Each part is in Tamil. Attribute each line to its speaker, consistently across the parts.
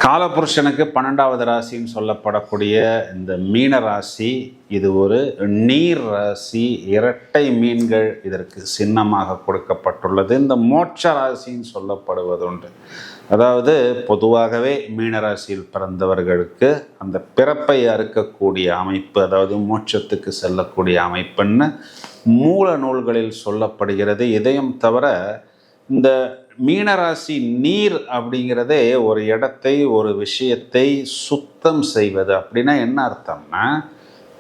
Speaker 1: காலபுருஷனுக்கு 12வது ராசின்னு சொல்லப்படக்கூடிய இந்த மீன ராசி, இது ஒரு நீர் ராசி. இரட்டை மீன்கள் இதற்கு சின்னமாக கொடுக்கப்பட்டுள்ளது. இந்த மோட்ச ராசின்னு சொல்லப்படுவதுண்டு. அதாவது பொதுவாகவே மீனராசியில் பிறந்தவர்களுக்கு அந்த பிறப்பை அறுக்கக்கூடிய அமைப்பு, அதாவது மோட்சத்துக்கு செல்லக்கூடிய அமைப்புன்னு மூல நூல்களில் சொல்லப்படுகிறது. இதையும் தவிர இந்த மீனராசி நீர் அப்படிங்கிறதே ஒரு இடத்தை, ஒரு விஷயத்தை சுத்தம் செய்வது. அப்படின்னா என்ன அர்த்தம்னா,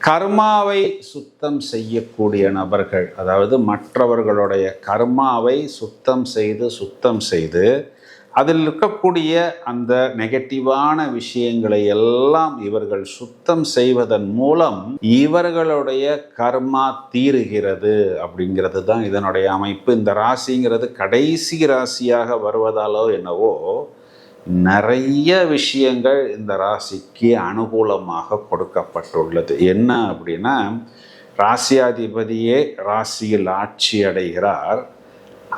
Speaker 1: கர்மாவை சுத்தம் செய்யக்கூடிய நபர்கள், அதாவது மற்றவர்களுடைய கர்மாவை சுத்தம் செய்து அதில் இருக்கக்கூடிய அந்த நெகட்டிவான விஷயங்களை எல்லாம் இவர்கள் சுத்தம் செய்வதன் மூலம் இவர்களுடைய கர்மா தீருகிறது அப்படிங்கிறது தான் இதனுடைய அமைப்பு. இந்த ராசிங்கிறது கடைசி ராசியாக வருவதாலோ என்னவோ நிறைய விஷயங்கள் இந்த ராசிக்கு அனுகூலமாக கொடுக்கப்பட்டுள்ளது. என்ன அப்படின்னா, ராசியாதிபதியே ராசியில் ஆட்சி அடைகிறார்.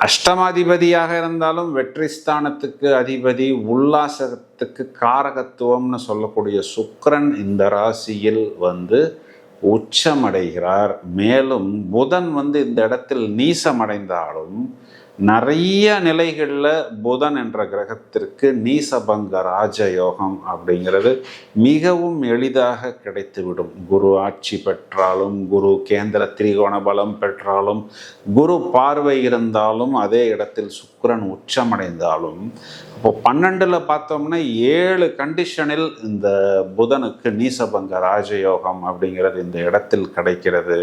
Speaker 1: அஷ்டமாதிபதியாக இருந்தாலும் வெற்றி ஸ்தானத்துக்கு அதிபதி, உல்லாசத்துக்கு காரகத்துவம்னு சொல்லக்கூடிய சுக்கிரன் இந்த ராசியில் உச்சமடைகிறார். மேலும் புதன் இந்த இடத்தில் நீசமடைந்தாலும் நிறைய நிலைகளில் புதன் என்ற கிரகத்திற்கு நீசபங்க ராஜயோகம் அப்படிங்கிறது மிகவும் எளிதாக கிடைத்துவிடும். குரு ஆட்சி பெற்றாலும், குரு கேந்திர திரிகோண பலம் பெற்றாலும், குரு பார்வை இருந்தாலும், அதே இடத்தில் சுக்கிரன் உச்சமடைந்தாலும், இப்போ 12ல் பார்த்தோம்னா 7 கண்டிஷனில் இந்த புதனுக்கு நீசபங்க ராஜயோகம் அப்படிங்கிறது இந்த இடத்தில் கிடைக்கிறது.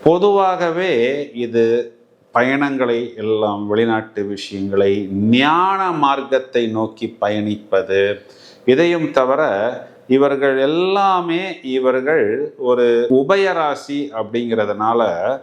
Speaker 1: பொதுவாகவே இது பயணங்களை எல்லாம், வெளிநாட்டு விஷயங்களை, ஞான மார்க்கத்தை நோக்கி பயணிப்பது, இதையும் தவிர இவர்கள் எல்லாமே ஒரு உபயராசி அப்படிங்கிறதுனால